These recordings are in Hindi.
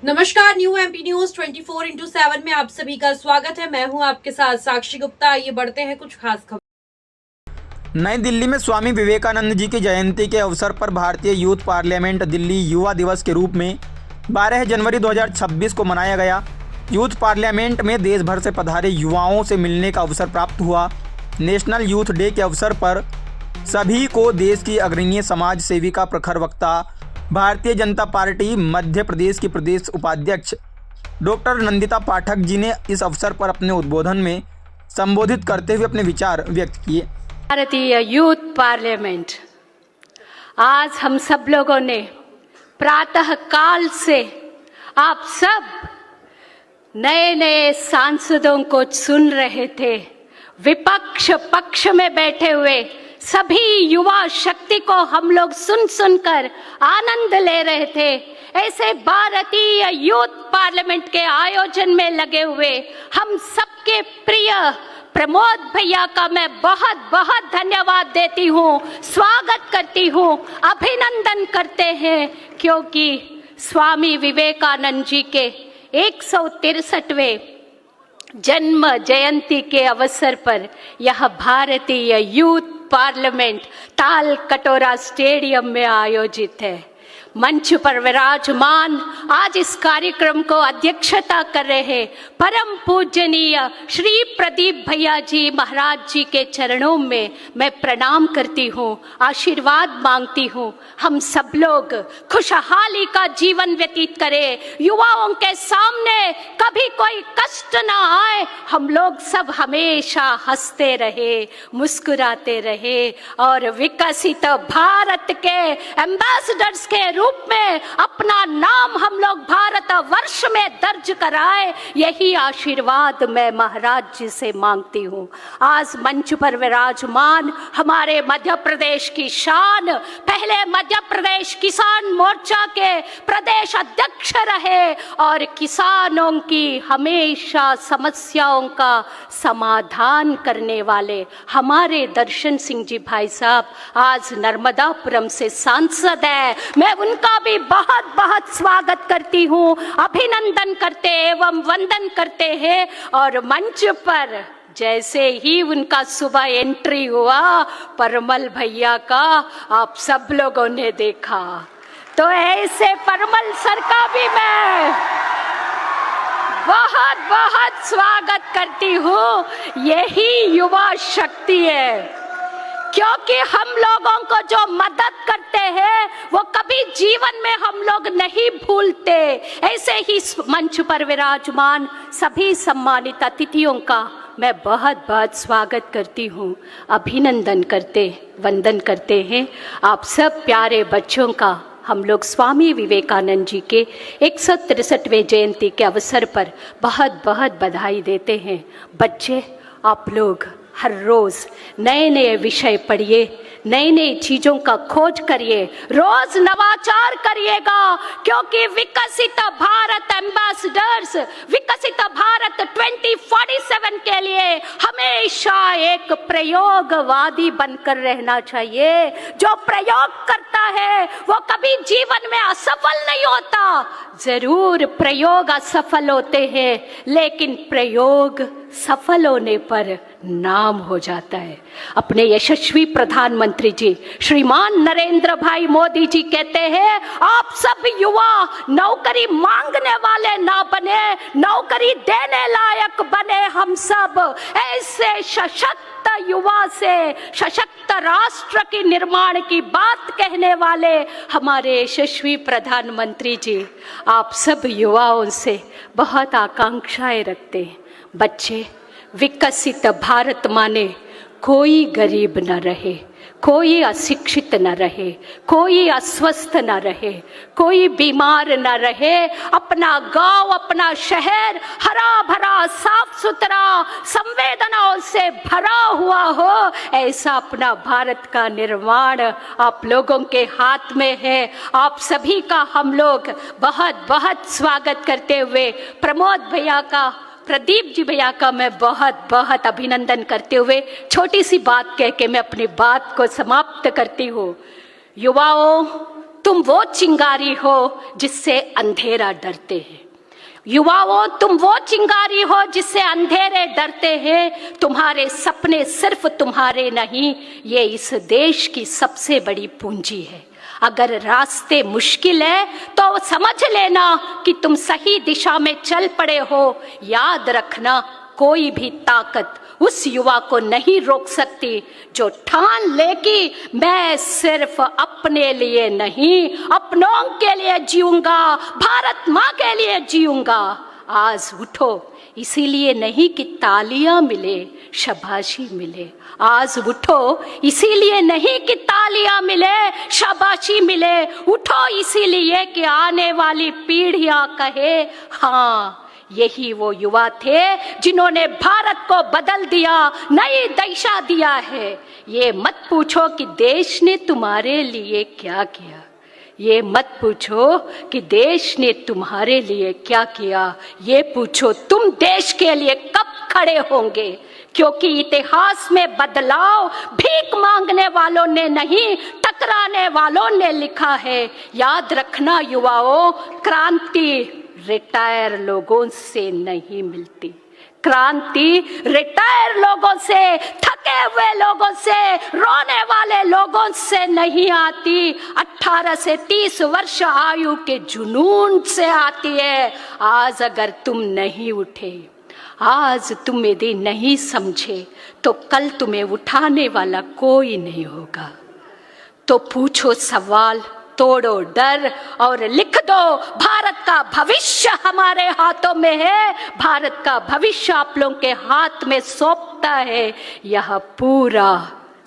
नमस्कार, न्यू एमपी न्यूज 24/7 में आप सभी का स्वागत है। मैं हूं आपके साथ साक्षी गुप्ता। आइए बढ़ते हैं कुछ खास खबर। नई दिल्ली में स्वामी विवेकानंद जी की जयंती के अवसर पर भारतीय यूथ पार्लियामेंट दिल्ली युवा दिवस के रूप में 12 जनवरी 2026 को मनाया गया। यूथ पार्लियामेंट में देश भर से पधारे युवाओं से मिलने का अवसर प्राप्त हुआ। नेशनल यूथ डे के अवसर पर सभी को देश की अग्रणीय समाज सेविका, प्रखर वक्ता, भारतीय जनता पार्टी मध्य प्रदेश की प्रदेश उपाध्यक्ष डॉक्टर नंदिता पाठक जी ने इस अवसर पर अपने उद्बोधन में संबोधित करते हुए अपने विचार व्यक्त किए। भारतीय यूथ पार्लियामेंट, आज हम सब लोगों ने प्रातः काल से आप सब नए नए सांसदों को सुन रहे थे। विपक्ष पक्ष में बैठे हुए सभी युवा शक्ति को हम लोग सुन सुनकर आनंद ले रहे थे। ऐसे भारतीय यूथ पार्लियामेंट के आयोजन में लगे हुए हम सबके प्रिय प्रमोद भैया का मैं बहुत बहुत धन्यवाद देती हूँ, स्वागत करती हूँ, अभिनंदन करते हैं, क्योंकि स्वामी विवेकानंद जी के 163वें जन्म जयंती के अवसर पर यह भारतीय यूथ पार्लियामेंट ताल कटोरा स्टेडियम में आयोजित है। मंच पर विराजमान आज इस कार्यक्रम को अध्यक्षता कर रहे परम पूजनीय श्री प्रदीप भैया जी महाराज जी के चरणों में मैं प्रणाम करती हूँ, आशीर्वाद मांगती हूँ। हम सब लोग खुशहाली का जीवन व्यतीत करें, युवाओं के सामने कभी कोई कष्ट ना आए, हम लोग सब हमेशा हंसते रहे, मुस्कुराते रहे और विकसित भारत के एम्बेसडर्स के रूप में अपना नाम हम लोग भारत वर्ष में दर्ज कराए, यही आशीर्वाद मैं महाराज जी से मांगती हूँ। आज मंच पर विराजमान हमारे मध्य प्रदेश की शान, पहले मध्य प्रदेश किसान मोर्चा के प्रदेश अध्यक्ष रहे और किसानों की हमेशा समस्याओं का समाधान करने वाले हमारे दर्शन सिंह जी भाई साहब आज नर्मदापुरम से सांसद है। मैं उनका भी बहुत बहुत स्वागत करती हूँ, अभिनंदन करते एवं वंदन करते हैं। और मंच पर जैसे ही उनका सुबह एंट्री हुआ परमल भैया का, आप सब लोगों ने देखा, तो ऐसे परमल सर का भी मैं बहुत बहुत स्वागत करती हूँ। यही युवा शक्ति है, क्योंकि हम लोगों को जो मदद करते हैं वो कभी जीवन में हम लोग नहीं भूलते। ऐसे ही मंच पर विराजमान सभी सम्मानित अतिथियों का मैं बहुत बहुत स्वागत करती हूँ, अभिनंदन करते वंदन करते हैं। आप सब प्यारे बच्चों का हम लोग स्वामी विवेकानंद जी के 163वें जयंती के अवसर पर बहुत बहुत बधाई देते हैं। बच्चे, आप लोग हर रोज नए नए विषय पढ़िए, नई नई चीजों का खोज करिए, रोज नवाचार करिएगा, क्योंकि विकसित भारत एम्बेसडर्स, विकसित भारत 2047 के लिए हमेशा एक प्रयोगवादी बनकर रहना चाहिए। जो प्रयोग करता है वो कभी जीवन में असफल नहीं होता। जरूर प्रयोग असफल होते हैं, लेकिन प्रयोग सफल होने पर नाम हो जाता है। अपने यशस्वी प्रधानमंत्री जी श्रीमान नरेंद्र भाई मोदी जी कहते हैं, आप सब युवा नौकरी मांगने वाले ना बने, नौकरी देने लायक बने। हम सब ऐसे सशक्त युवा से सशक्त राष्ट्र के निर्माण की बात कहने वाले हमारे यशस्वी प्रधानमंत्री जी आप सब युवाओं से बहुत आकांक्षाएं रखते हैं। बच्चे, विकसित भारत माने कोई गरीब न रहे, कोई अशिक्षित न रहे, कोई अस्वस्थ न रहे, कोई बीमार न रहे, अपना गांव, अपना शहर हरा भरा, साफ सुथरा, संवेदनाओं से भरा हुआ हो, ऐसा अपना भारत का निर्माण आप लोगों के हाथ में है। आप सभी का हम लोग बहुत बहुत स्वागत करते हुए प्रमोद भैया का, प्रदीप जी भैया का मैं बहुत बहुत अभिनंदन करते हुए छोटी सी बात कह के मैं अपनी बात को समाप्त करती हूँ। युवाओं, तुम वो चिंगारी हो जिससे अंधेरा डरते हैं। युवाओं, तुम वो चिंगारी हो जिससे अंधेरे डरते हैं। तुम्हारे सपने सिर्फ तुम्हारे नहीं, ये इस देश की सबसे बड़ी पूंजी है। अगर रास्ते मुश्किल है तो समझ लेना कि तुम सही दिशा में चल पड़े हो। याद रखना, कोई भी ताकत उस युवा को नहीं रोक सकती जो ठान ले कि मैं सिर्फ अपने लिए नहीं, अपनों के लिए जीऊंगा, भारत माँ के लिए जीऊंगा। आज उठो, इसीलिए नहीं कि तालियां मिले, शाबाशी मिले। आज उठो, इसीलिए नहीं कि तालियां मिले, शाबाशी मिले। उठो इसीलिए कि आने वाली पीढ़ियां कहे, हाँ यही वो युवा थे जिन्होंने भारत को बदल दिया, नई दिशा दिया है। ये मत पूछो कि देश ने तुम्हारे लिए क्या किया, ये मत पूछो कि देश ने तुम्हारे लिए क्या किया, ये पूछो तुम देश के लिए कब खड़े होंगे। क्योंकि इतिहास में बदलाव भीख मांगने वालों ने नहीं, टकराने वालों ने लिखा है। याद रखना युवाओं, क्रांति रिटायर लोगों से नहीं मिलती। क्रांति रिटायर लोगों से, थके हुए लोगों से, रोने वाले लोगों से नहीं आती। 18 से 30 वर्ष आयु के जुनून से आती है। आज अगर तुम नहीं उठे, आज तुम यदि नहीं समझे, तो कल तुम्हें उठाने वाला कोई नहीं होगा। तो पूछो सवाल, तोड़ो डर और लिख दो, भारत का भविष्य हमारे हाथों में है। भारत का भविष्य आप लोगों के हाथ में सौंपता है यह पूरा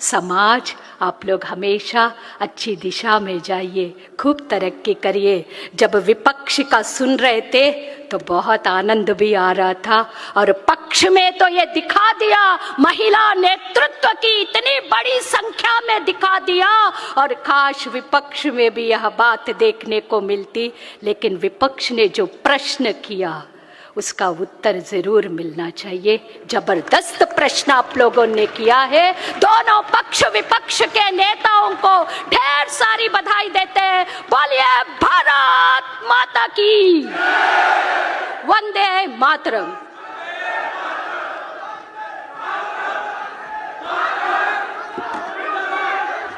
समाज। आप लोग हमेशा अच्छी दिशा में जाइए, खूब तरक्की करिए। जब विपक्ष का सुन रहे थे तो बहुत आनंद भी आ रहा था, और पक्ष में तो ये दिखा दिया, महिला नेतृत्व की इतनी बड़ी संख्या में दिखा दिया। और काश विपक्ष में भी यह बात देखने को मिलती, लेकिन विपक्ष ने जो प्रश्न किया उसका उत्तर जरूर मिलना चाहिए। जबरदस्त प्रश्न आप लोगों ने किया है। दोनों पक्ष विपक्ष के नेताओं को ढेर सारी बधाई देते हैं। बोलिए भारत माता की, वंदे मातरम।